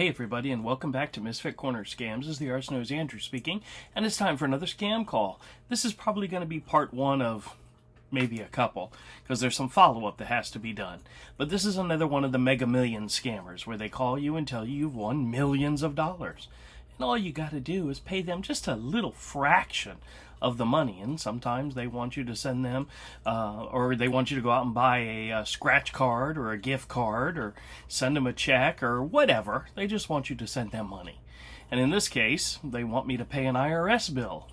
Hey everybody, and welcome back to Misfit Corner Scams. This is the Arse Nose Andrew speaking, and it's time for another scam call. This is probably going to be part one of maybe a couple, because there's some follow-up that has to be done. But this is another one of the Mega Millions scammers, where they call you and tell you you've won millions of dollars. And all you got to do is pay them just a little fraction of the money, and sometimes they want you to send them or they want you to go out and buy a scratch card or a gift card or send them a check or whatever. They just want you to send them money, and in this case they want me to pay an IRS bill.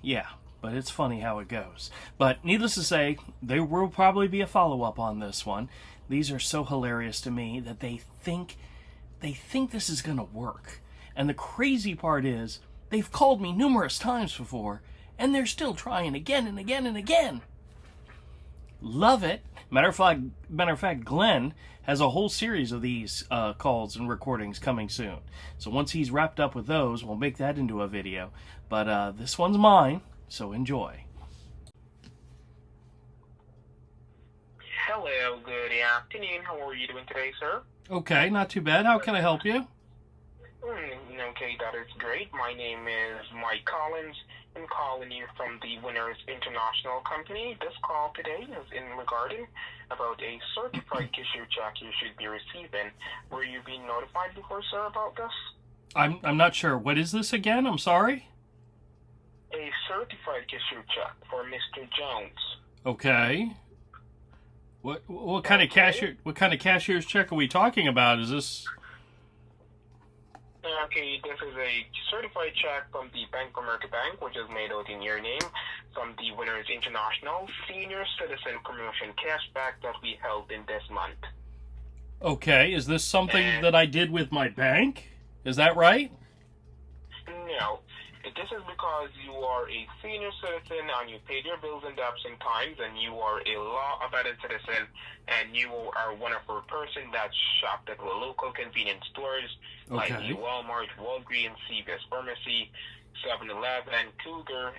Yeah, but it's funny how it goes. But needless to say, there will probably be a follow-up on this one. These are so hilarious to me that they think this is gonna work. And the crazy part is, they've called me numerous times before, and they're still trying again and again and again. Love it. Matter of fact, Glenn has a whole series of these calls and recordings coming soon. So once he's wrapped up with those, we'll make that into a video. But this one's mine, so enjoy. Hello, good afternoon. How are you doing today, sir? Okay, not too bad. How can I help you? Okay, that is great. My name is Mike Collins. I'm calling you from the Winners International Company. This call today is in regarding about a certified cashier check you should be receiving. Were you being notified before, sir, about this? I'm not sure. What is this again? I'm sorry? A certified cashier check for Mr. Jones. Okay. What kind of cashier's check are we talking about? Is this... Okay, this is a certified check from the Bank of America Bank, which is made out in your name, from the Winners International Senior Citizen Promotion Cashback that we held in this month. Okay, is this something that I did with my bank? Is that right? No. This is because you are a senior citizen and you paid your bills and debts in times, and you are a law-abiding citizen, and you are one of our person that shopped at the local convenience stores like the Walmart, Walgreens, CVS Pharmacy, 7-Eleven, Cougar,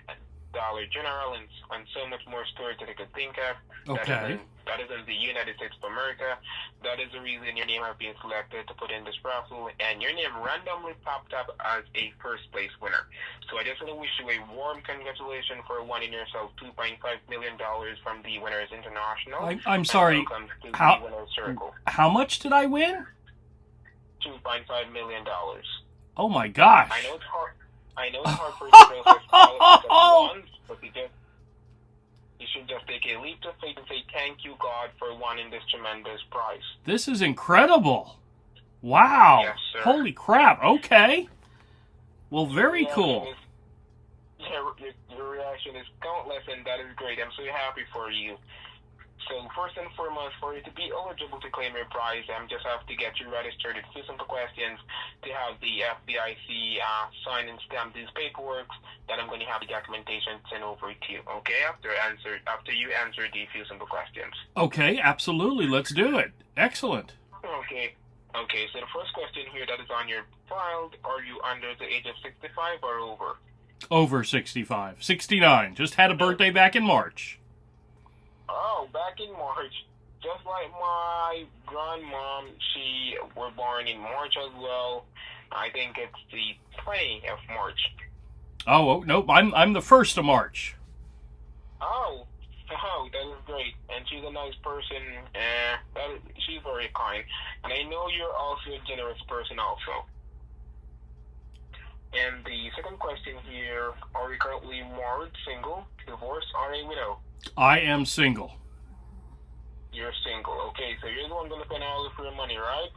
Dollar General, and so much more stores that I could think of. Okay. That is in the United States of America. That is the reason your name has been selected to put in this raffle, and your name randomly popped up as a first place winner. So I just want to wish you a warm congratulations for winning yourself $2.5 million from the Winners International. I'm sorry. Welcome to the Winners Circle. How much did I win? $2.5 million. Oh my gosh. I know it's hard. I know it's hard for you to process all at once, but you should just take a leap of faith and say thank you, God, for winning this tremendous prize. This is incredible. Wow. Yes, sir. Holy crap. Okay. Well, very cool. Your reaction is countless, and that is great. I'm so happy for you. So first and foremost, for you to be eligible to claim your prize, just have to get you registered with a few simple questions to have the FDIC sign and stamp these paperwork that I'm going to have the documentation sent over to you. Okay, after you answer the few simple questions. Okay, absolutely. Let's do it. Excellent. Okay, so the first question here that is on your file, are you under the age of 65 or over? Over 65. 69. Just had a birthday back in March. Oh, back in March. Just like my grandmom, she were born in March as well. I think it's the 20th of March. Oh, nope. I'm the 1st of March. Oh, that is great. And she's a nice person. She's very kind. And I know you're also a generous person also. And the second question here, are you currently married, single, divorced, or a widow? I am single. You're single. Okay, so you're the one going to spend all of your money, right?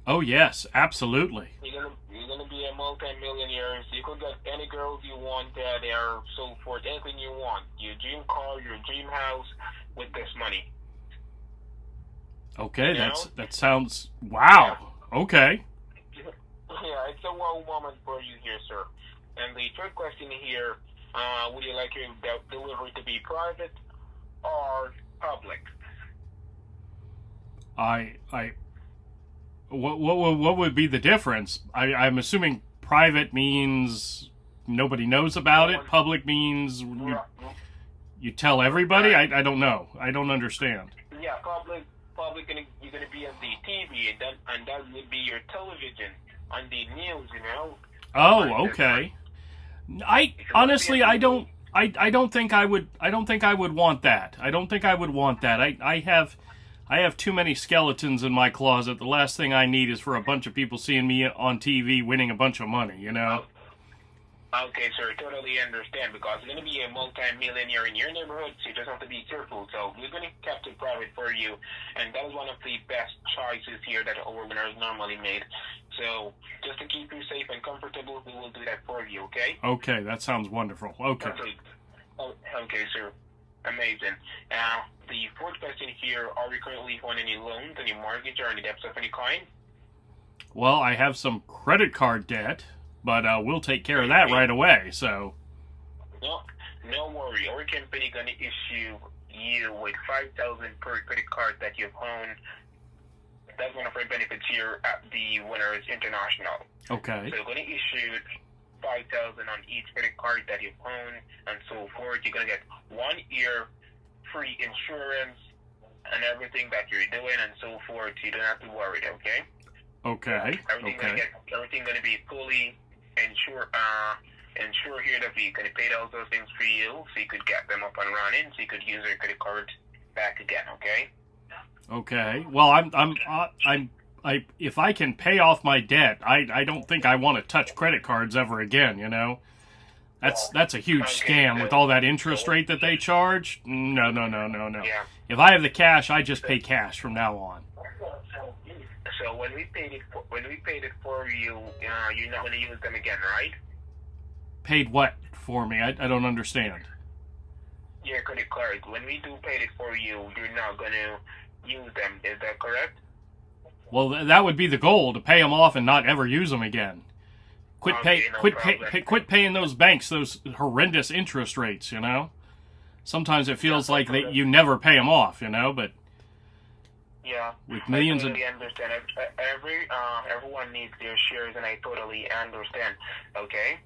Oh, yes, absolutely. You're gonna be a multi-millionaire. So you could get any girls you want there, so forth, anything you want. Your dream car, your dream house, with this money. Okay, that sounds... Wow. Yeah. Okay. Yeah, it's a wow moment for you here, sir. And the third question here, would you like your delivery to be private or public? What would be the difference? I'm assuming private means nobody knows about it. Public means you tell everybody. I don't know. I don't understand. Yeah, public probably you're gonna be on the TV, and that would be your television on the news, you know. Oh, okay. I If you want to be honestly, on I TV, don't. I don't think I would. I don't think I would want that. I don't think I would want that. I have too many skeletons in my closet. The last thing I need is for a bunch of people seeing me on TV winning a bunch of money. You know. okay, sir, totally understand because you're going to be a multi-millionaire in your neighborhood, so you just have to be careful. So we're going to keep it private for you, and that is one of the best choices here that our winners normally made. So just to keep you safe and comfortable, we will do that for you, okay? Okay, that sounds wonderful. Okay. Perfect. Oh, okay, sir. Amazing. Now, the fourth question here, are we currently on any loans, any mortgage, or any debts of any kind? Well, I have some credit card debt, but we'll take care of that right away. So. No, no worry. Our company gonna issue you with 5,000 per credit card that you own. That's one of our benefits here at the Winners International. Okay. So we're gonna issue 5,000 on each credit card that you own, and so forth. You're gonna get 1 year free insurance and everything that you're doing, and so forth. You don't have to worry. Okay. Okay. Everything gonna be fully insured. Ensure here that we could pay all those things for you, so you could get them up and running, so you could use your credit card back again. Okay. Okay. Well, if I can pay off my debt, I don't think I want to touch credit cards ever again. You know, that's a huge scam with all that interest rate that they charge. No. Yeah. If I have the cash, I just pay cash from now on. So when we paid it for you, you're not going to use them again, right? Paid what for me? I don't understand. Your credit card. When we do pay it for you, you're not going to use them. Is that correct? Well, that would be the goal, to pay them off and not ever use them again. Quit paying those banks those horrendous interest rates. You know. Sometimes it feels like that you never pay them off. You know, but. Yeah, with millions I totally understand. Everyone needs their shares, and I totally understand. Okay.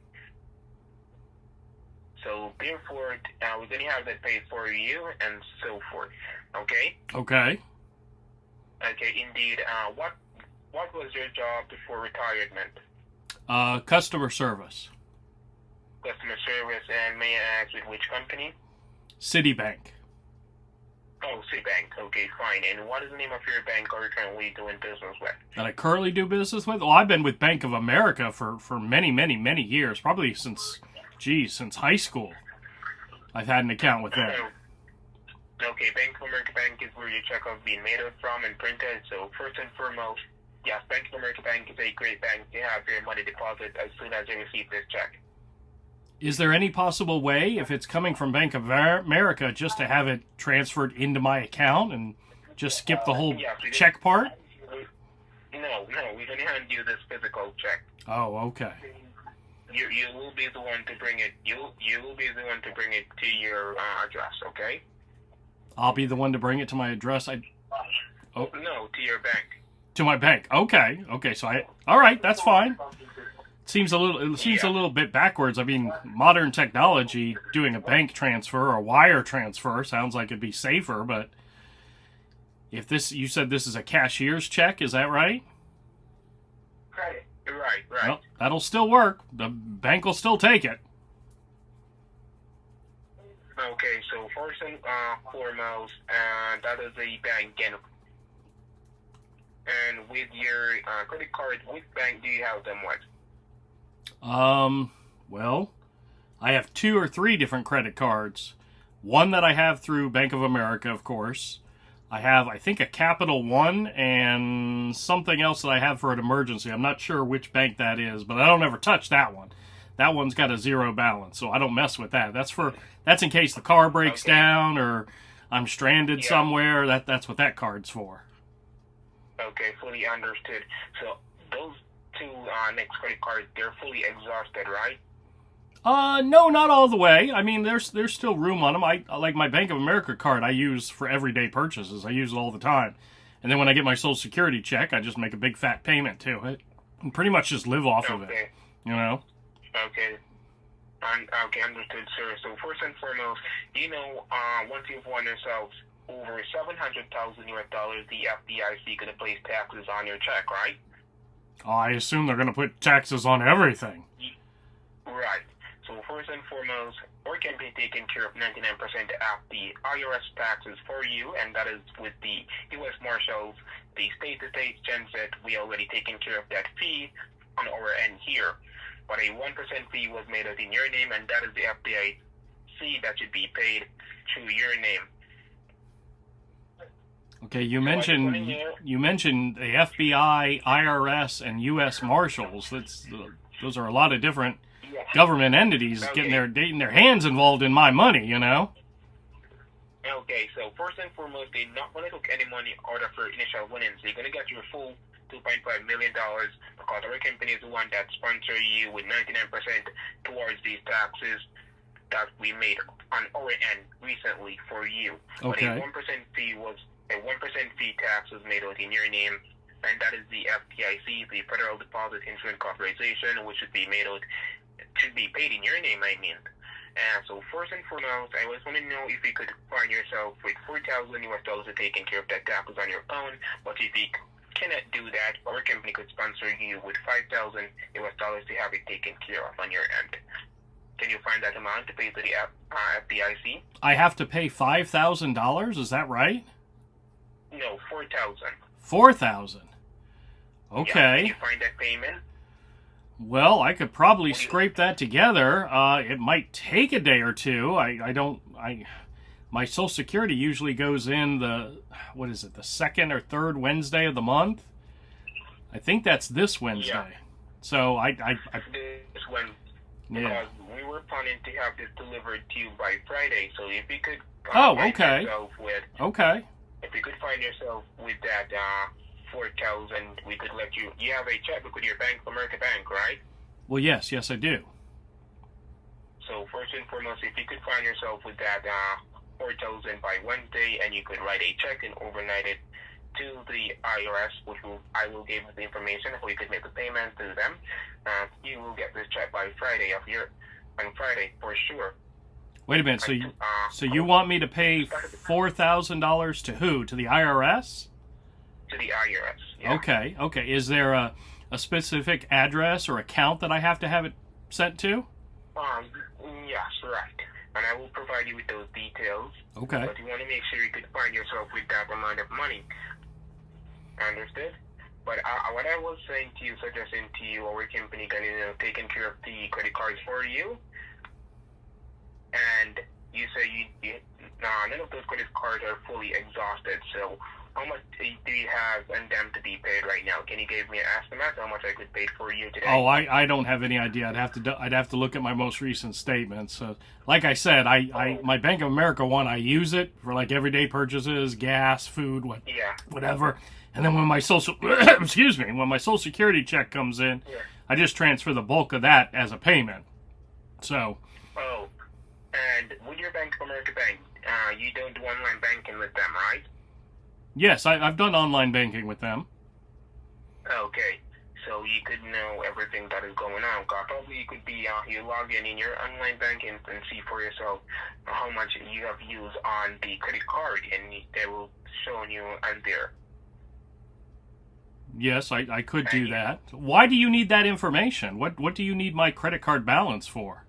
So therefore, we're going to have that paid for you, and so forth. Okay. Okay. Okay. Indeed. What was your job before retirement? Customer service. Customer service, and may I ask with which company? Citibank. Oh, Citibank. Okay, fine. And what is the name of your bank are you currently doing business with? That I currently do business with? Well, I've been with Bank of America for many years. Probably since high school. I've had an account with them. Okay, Bank of America Bank is where your check is being made out from and printed. So first and foremost, yes, Bank of America Bank is a great bank to have your money deposited as soon as you receive this check. Is there any possible way, if it's coming from Bank of America, just to have it transferred into my account and just skip the whole check part? No, we're going to hand you this physical check. Oh, okay. You will be the one to bring it. You will be the one to bring it to your address. Okay. I'll be the one to bring it to my address. No, to your bank. To my bank. Okay. So all right. That's fine. Seems a little bit backwards. I mean, modern technology, doing a bank transfer or wire transfer sounds like it'd be safer, but if you said this is a cashier's check, is that right? Right. Well, that'll still work. The bank will still take it. Okay, so first and foremost, that is a bank, and with your credit card, which bank do you have them with? Well, I have 2 or 3 different credit cards. One that I have through Bank of America, of course. I have, I think, a Capital One and something else that I have for an emergency. I'm not sure which bank that is, but I don't ever touch that one. That one's got a 0 balance, so I don't mess with that. That's in case the car breaks down or I'm stranded somewhere. That's what that card's for. Okay, fully understood. So those 2 next credit cards, they're fully exhausted, right? No, not all the way. I mean, there's still room on them. I like my Bank of America card. I use for everyday purchases. I use it all the time. And then when I get my Social Security check, I just make a big fat payment to it and pretty much just live off of it. You know? Okay. Okay, understood, sir. So first and foremost, once you've won yourselves over 700,000 US dollars, the FDIC going to place taxes on your check, right? Oh, I assume they're going to put taxes on everything. Right. So first and foremost, we can be taking care of 99% of the IRS taxes for you, and that is with the U.S. Marshals, the state-to-state genset. We already taken care of that fee on our end here. But a 1% fee was made out in your name, and that is the FDIC that should be paid through your name. Okay, you mentioned the FBI, IRS, and U.S. Marshals. Those are a lot of different government entities getting their hands involved in my money, you know. Okay, so first and foremost, they're not going to take any money out of your initial winnings. They're going to get your full $2.5 million because our company is the one that sponsors you with 99% towards these taxes that we made on our end recently for you. Okay. But a 1% fee tax was made out in your name, and that is the FDIC, the Federal Deposit Insurance Corporation, which should be paid in your name, I mean. So first and foremost, I was want to know if you could find yourself with $4,000 US dollars to taking care of that taxes on your own, but if you cannot do that, our company could sponsor you with $5,000 US dollars to have it taken care of on your end. Can you find that amount to pay to the FDIC? I have to pay $5,000, is that right? No, 4,000. 4,000. Okay. Yeah, can you find that payment? Well, I could probably scrape that together. It might take a day or two. My Social Security usually goes in the second or third Wednesday of the month. I think that's this Wednesday. Yeah. So This one. Because we were planning to have this delivered to you by Friday. So if you could okay. If you could find yourself with that 4,000, we could let you. You have a checkbook with your Bank of America Bank, right? Well, yes, I do. So first and foremost, if you could find yourself with that 4,000 by Wednesday, and you could write a check and overnight it to the IRS, I will give the information, or you could make a payment to them. You will get this check by Friday on Friday for sure. Wait a minute. So you want me to pay $4,000 to who? To the IRS? To the IRS. Yeah. Okay. Is there a specific address or account that I have to have it sent to? Yes, right. And I will provide you with those details. Okay. But you want to make sure you could find yourself with that amount of money. Understood? But what I was saying to you, suggesting to you, our company can taking care of the credit cards for you. And you say none of those credit cards are fully exhausted. So how much do you have on them to be paid right now? Can you give me an estimate how much I could pay for you today? Oh, I don't have any idea. I'd have to look at my most recent statements. Like I said, my Bank of America one, I use it for like everyday purchases, gas, food, whatever. And then when my when my Social Security check comes in, I just transfer the bulk of that as a payment. So. Oh, and with your Bank of America bank, you don't do online banking with them, right? Yes, I've done online banking with them. Okay, so you could know everything that is going on. Probably you could be you log in your online banking and see for yourself how much you have used on the credit card, and they will show you on there. Yes, I could do that. Why do you need that information? What do you need my credit card balance for?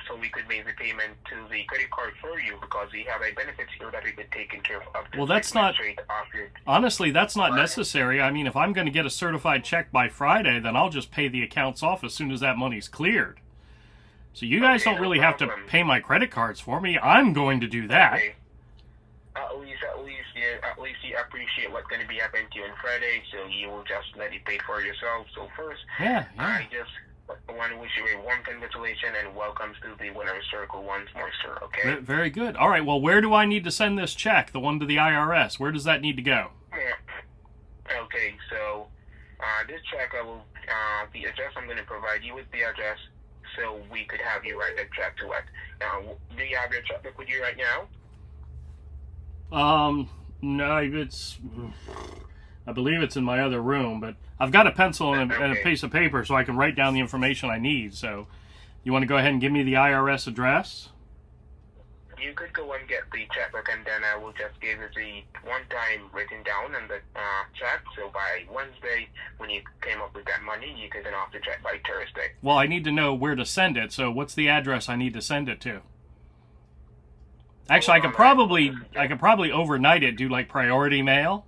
So we could make the payment to the credit card for you because we have a benefits here that we could take care of. Well, that's not. Honestly, that's not necessary. I mean, if I'm going to get a certified check by Friday, then I'll just pay the accounts off as soon as that money's cleared. So you guys don't really have to pay my credit cards for me. I'm going to do that. Okay. At least you appreciate what's going to be happening to you on Friday, so you will just let it pay for yourself. So first, I just want to wish you a warm congratulations and welcome to the Winner's Circle once more, sir, okay? Very good. All right, well, where do I need to send this check, the one to the IRS? Where does that need to go? Okay, so this check, the address, I'm going to provide you with the address so we could have you write that check to it. Now, do you have your checkbook with you right now? No, I believe it's in my other room, but I've got a pencil and a piece of paper so I can write down the information I need. So you want to go ahead and give me the IRS address? you could go and get the checkbook, and then I will just give you the one-time written down on the check. So by Wednesday, when you came up with that money, you can then off the check by Thursday. Well, I need to know where to send it. So what's the address I need to send it to? Actually, I could probably overnight it. Do like priority mail.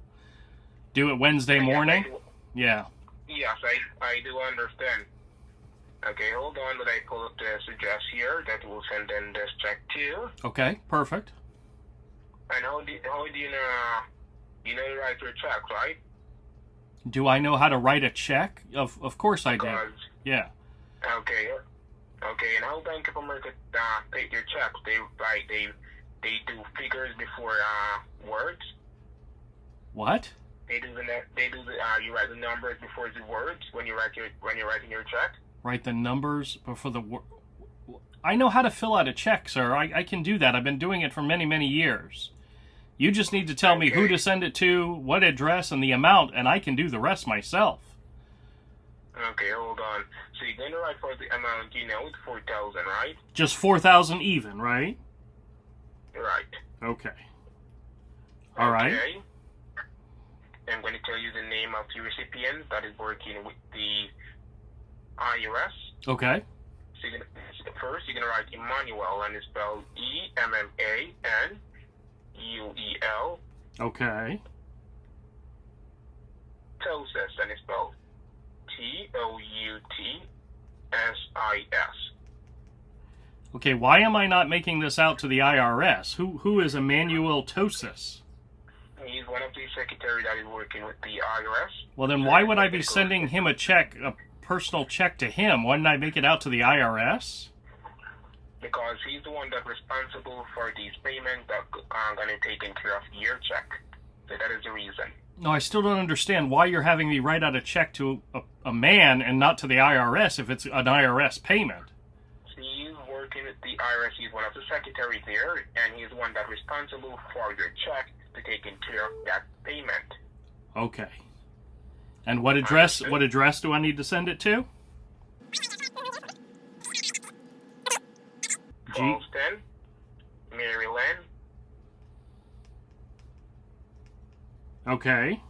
Do it Wednesday morning. Yeah. Yes, I do understand. Okay, hold on, that I pull up this address here that will send in this check to. Okay, perfect. And how do you know to write your check, right? Do I know how to write a check? Of course I do. Yeah. Okay. Okay, and how Bank of America pay your checks? They do figures before words. What? You write the numbers before the words when you're writing your check. Write the numbers before the word. I know how to fill out a check, sir. I can do that. I've been doing it for many, many years. You just need to tell me who to send it to, what address, and the amount, and I can do the rest myself. Okay, hold on. So you're going to write for the amount, it's 4,000, right? Just 4,000 even, right? Right. Okay. All right. Okay. I'm going to tell you the name of the recipient that is working with the IRS. Okay. So first, you're going to write Emmanuel, and it's spelled Emmanuel. Okay. Tousis, and it's spelled Toutis. Okay, why am I not making this out to the IRS? Who is Emmanuel Tosis? He's one of the secretary that is working with the IRS. Well, then why would I be sending him a check, a personal check to him? Why didn't I make it out to the IRS? Because he's the one that's responsible for these payments that are going to take care of your check. So that is the reason. No, I still don't understand why you're having me write out a check to a man and not to the IRS if it's an IRS payment. He's working with the IRS. He's one of the secretaries there, and he's the one that's responsible for your check to taking care of that payment. Okay. And what address? What address do I need to send it to? Boston, Maryland. Okay.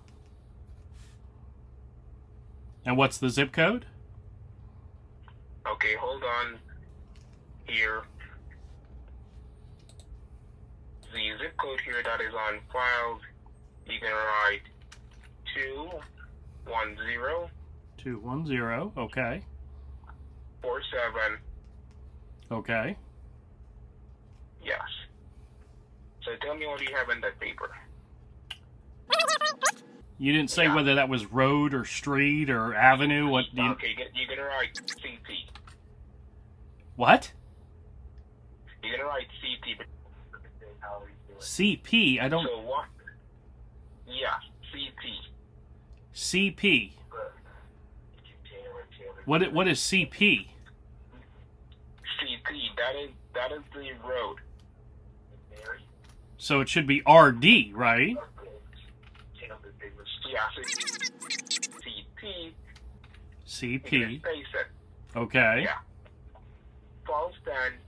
And what's the zip code? Okay, hold on. Here. The zip code here that is on file, you can write 210 210. Okay. 47. Okay. Yes. So tell me what you have in that paper. You didn't say whether that was road or street or avenue. What? Okay, you're gonna write CP. What? You're gonna write CP. CP. I don't. So what? Yeah, CP. CP. What is CP? CP. That is the road. So it should be RD, right? Yeah, so CP. CP. Space it. Okay. Yeah. Falston.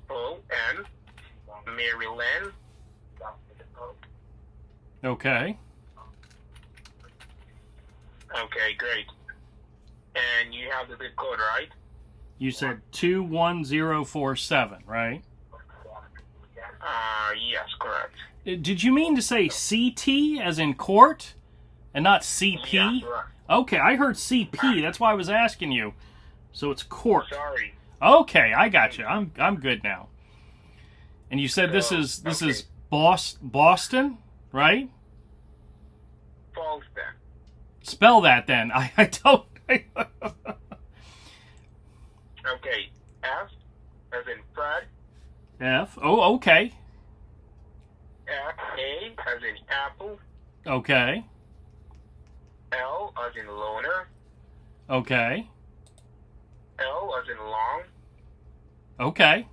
FALLSTON. Maryland. Okay. Okay, great. And you have the zip code, right? You said 21047, right? Yes, correct. Did you mean to say CT as in court and not CP? Yes, right. Okay, I heard CP. That's why I was asking you. So it's court. Sorry. Okay, I got you. I'm good now. And you said this is Boston, right? Falston. Spell that then. I don't. Okay. F as in Fred. F. Oh, okay. A as in apple. Okay. L as in loner. Okay. L as in long. Okay.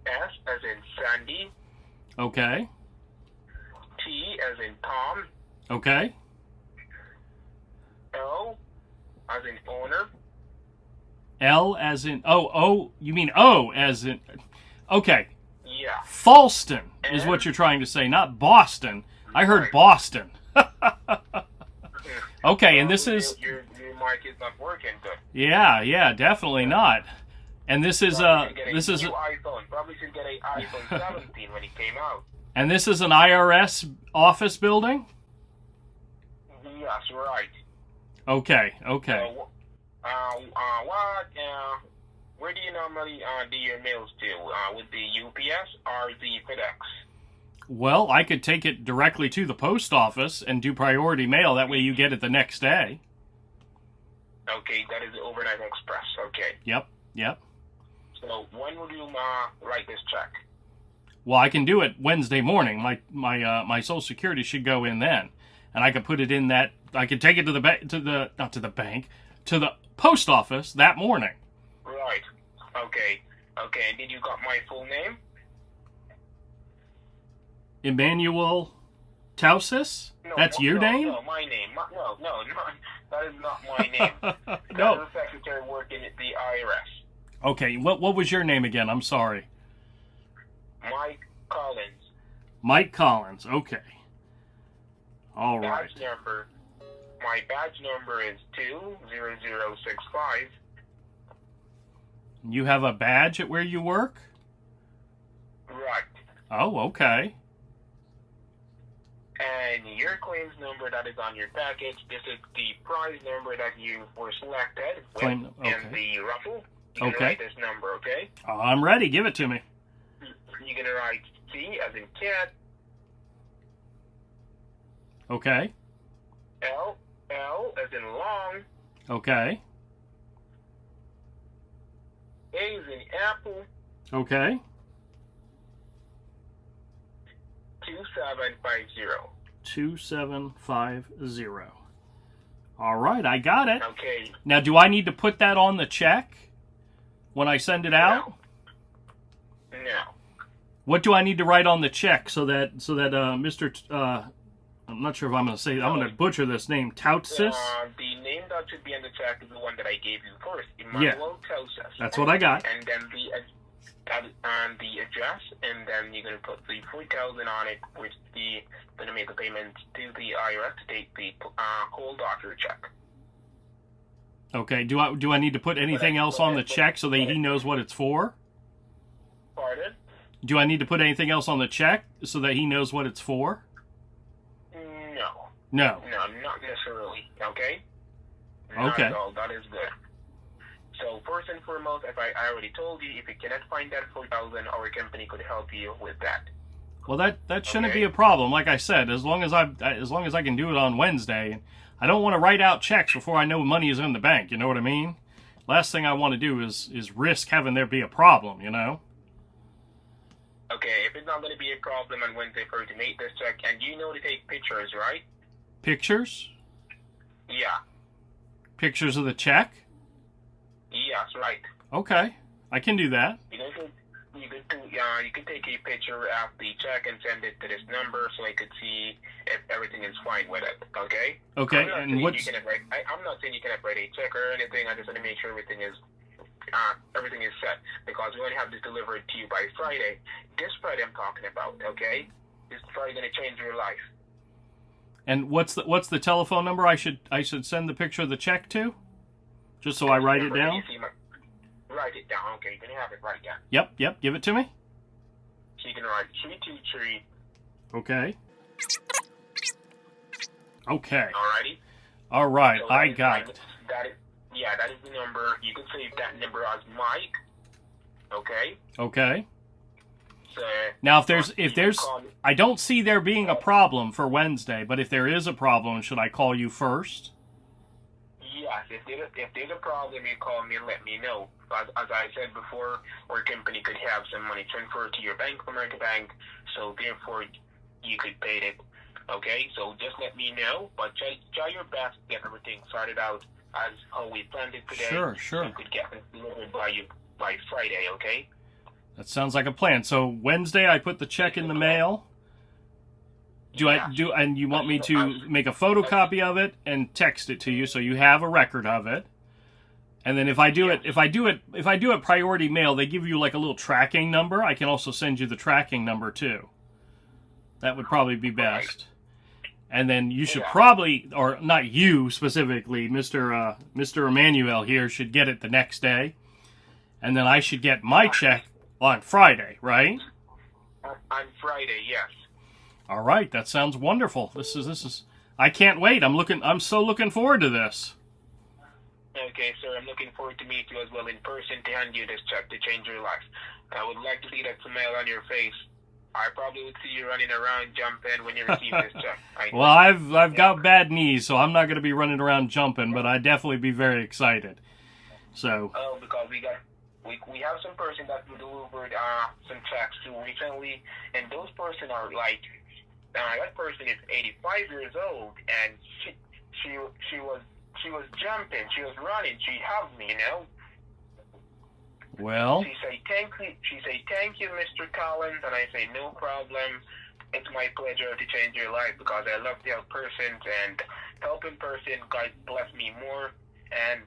S as in Sandy. Okay. T as in Tom. Okay. L as in owner. L as in you mean O as in okay. Yeah. Falston is And- what you're trying to say, not Boston. I heard Right. Boston. Okay, and this is your mic is not working good. yeah, definitely not. And this is This is new iPhone. Probably should get an iPhone 17 when it came out. and this is an IRS office building? Yes, right. Okay. So, where do you normally do your mails to? With the UPS or the FedEx? Well, I could take it directly to the post office and do priority mail. That way you get it the next day. Okay, that is the overnight express. Okay. Yep. So when would you write this check? Well, I can do it Wednesday morning. My Social Security should go in then, and I could put it in that. I could take it to the post office that morning. Right. Okay. And did you got my full name? Emmanuel Tausis? That's your name? No, my name. No, that is not my name. No. That is the secretary working at the IRS. Okay, what was your name again? I'm sorry. Mike Collins. Mike Collins. Okay. All right. My badge number is 20065. You have a badge at where you work? Right. Oh, okay. And your claims number that is on your package, this is the prize number that you were selected with Okay. in the raffle. You Okay. can write this number, okay? I'm ready. Give it to me. You're going to write C as in cat, Okay. L as in long, Okay. A as in apple, Okay. 2750. 2750. All right, I got it. Okay. Now, do I need to put that on the check when I send it out? No. What do I need to write on the check so that Mr. I'm not sure if I'm going to say I'm going to butcher this name, Tautsis? The name that should be on the check is the one that I gave you first, Emmanuel Tausis. That's what I got. And then the address, and then you're going to put the 4,000 on it, which going to make a payment to the IRS to take the whole doctor check. Okay. Do I need to put anything else on the check so that he knows what it's for? Pardon? Do I need to put anything else on the check so that he knows what it's for? No. No, not necessarily. Okay? Okay. Not at all. That is good. So first and foremost, if I already told you, if you cannot find that 4,000, our company could help you with that. Well, that shouldn't Okay. be a problem. Like I said, as long as I can do it on Wednesday, I don't want to write out checks before I know money is in the bank. You know what I mean? Last thing I want to do is risk having there be a problem. You know? Okay, if it's not going to be a problem on Wednesday for you to make this check, and you know to take pictures, right? Pictures? Yeah. Pictures of the check? Yes, right. Okay, I can do that. You could take a picture of the check and send it to this number so I could see if everything is fine with it. Okay. Okay, I'm not and saying what's you cannot write. I'm not saying you cannot write a check or anything. I just want to make sure everything is set because we only have this delivered to you by Friday. This Friday I'm talking about. Okay. This Friday going to change your life. and what's the telephone number I should send the picture of the check to? Just so I write it down. Write it down. Okay, you can have it right down. Yep. Give it to me. So you can write 323. Okay. Okay. Alrighty. All right. So I got it. That is the number. You can save that number as Mike. Okay. Okay. So Now, if you there's, call me- I don't see there being a problem for Wednesday, but if there is a problem, should I call you first? Yes, if there's a problem, you call me and let me know. As I said before, our company could have some money transferred to your Bank of America bank, so therefore you could pay it. Okay, so just let me know, but try your best to get everything sorted out as how we planned it today. Sure. So you could get it delivered by Friday. Okay. That sounds like a plan. So Wednesday, I put the check in the mail. And you want me to make a photocopy of it and text it to you so you have a record of it. And then if I do it priority mail, they give you like a little tracking number. I can also send you the tracking number too. That would probably be best. And then you should probably, or not you specifically, Mr. Emmanuel here should get it the next day. And then I should get my check on Friday, right? On Friday, yes. All right, that sounds wonderful. This is I can't wait. I'm so looking forward to this. Okay, sir, I'm looking forward to meet you as well in person to hand you this check to change your life. I would like to see that smile on your face. I probably would see you running around jumping when you receive this check. Well, I've got bad knees, so I'm not going to be running around jumping, but I'd definitely be very excited. So. Oh, because we have some person that we delivered some checks to recently, and those person are like, that person is 85 years old, and she was jumping, she was running, she hugged me, you know. Well. She say thank you, Mr. Collins, and I say no problem. It's my pleasure to change your life because I love to help persons and helping person. God bless me more and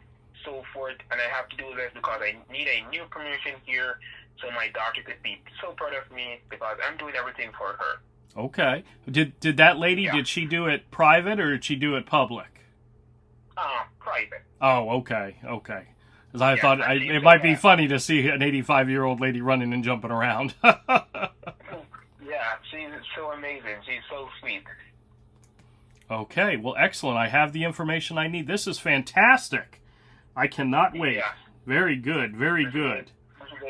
so forth. And I have to do this because I need a new promotion here, so my daughter could be so proud of me because I'm doing everything for her. Okay. Did that lady? Did she do it private or did she do it public? Private. Oh, okay. Because I thought it might be funny to see an 85-year-old lady running and jumping around. Yeah, she's so amazing. She's so sweet. Okay, well, excellent. I have the information I need. This is fantastic. I cannot wait. Yeah. Very good, very good. This is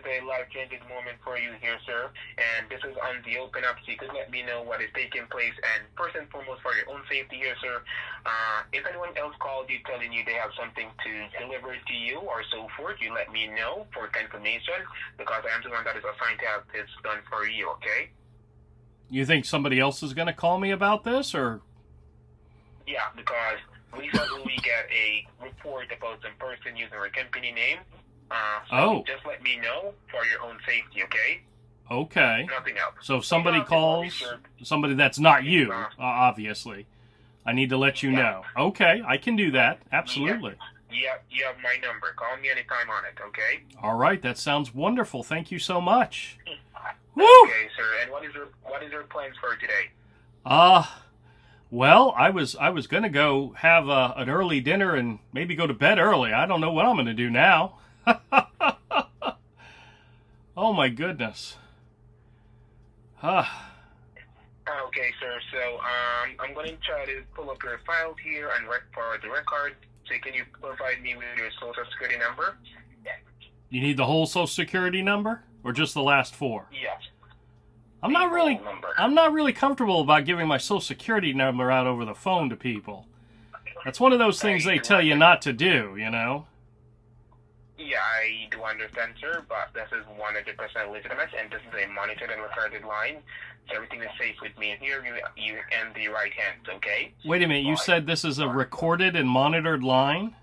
a life-changing moment for you here, sir. And this is on the open up, so you could let me know what is taking place. And first and foremost, for your own safety here, sir, if anyone else called you telling you they have something to deliver to you or so forth, you let me know for confirmation because I am the one that is assigned to have this done for you, okay? You think somebody else is going to call me about this, or? Yeah, because recently we get a report about some person using our company name. So just let me know for your own safety, okay? Okay. Nothing else. So if somebody calls, somebody that's not you, obviously, I need to let you know. Okay, I can do that. Absolutely. Yeah, you have my number. Call me anytime on it, okay? All right, that sounds wonderful. Thank you so much. Woo! Okay, sir. And what is your plans for today? Well, I was going to go have an early dinner and maybe go to bed early. I don't know what I'm going to do now. Oh my goodness. Okay, sir. So I'm going to try to pull up your files here and for the record. So can you provide me with your social security number? You need the whole social security number or just the last four? Yes. I'm not really comfortable about giving my social security number out over the phone to people. That's one of those things they tell you not to do, you know? Yeah, I do understand, sir, but this is 100% legitimate, and this is a monitored and recorded line, so everything is safe with me here. You and the right hand, okay? Wait a minute, you said this is a recorded and monitored line?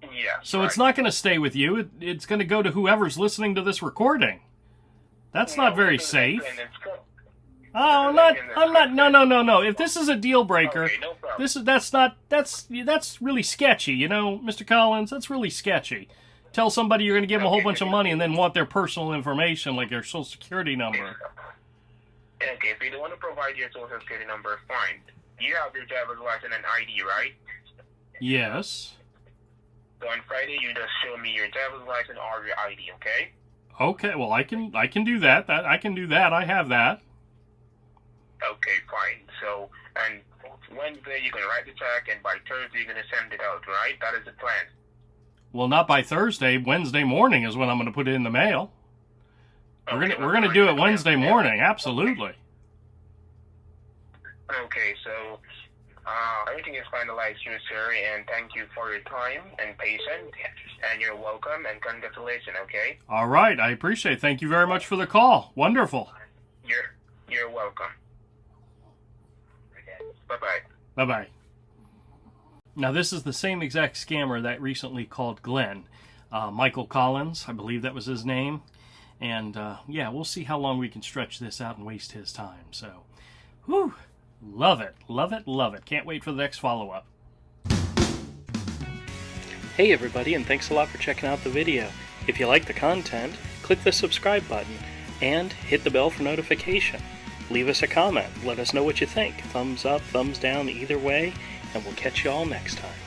Yeah. So it's not going to stay with you. It's going to go to whoever's listening to this recording. That's not very safe. Oh, I'm not. No. If this is a deal breaker, okay, no problem. That's really sketchy. You know, Mr. Collins, that's really sketchy. Tell somebody you're going to give them a whole bunch of money and then want their personal information, like their social security number. Okay, if you don't want to provide your social security number, fine. You have your driver's license and ID, right? Yes. So on Friday, you just show me your driver's license or your ID, okay? Okay, well, I can do that. I can do that. I have that. Okay, fine. So, and Wednesday you're going to write the check, and by Thursday you're going to send it out, right? That is the plan. Well, not by Thursday. Wednesday morning is when I'm going to put it in the mail. Okay, we're gonna do it Wednesday morning. Absolutely. Okay, so everything is finalized here, sir, and thank you for your time and patience, and you're welcome, and congratulations, okay? All right, I appreciate it. Thank you very much for the call. Wonderful. You're welcome. Bye-bye. Bye-bye. Now, this is the same exact scammer that recently called Glenn. Michael Collins, I believe that was his name. And, yeah, we'll see how long we can stretch this out and waste his time. So, whew, love it, love it, love it. Can't wait for the next follow-up. Hey everybody, and thanks a lot for checking out the video. If you like the content, click the subscribe button and hit the bell for notification. Leave us a comment, let us know what you think. Thumbs up, thumbs down, either way, and we'll catch you all next time.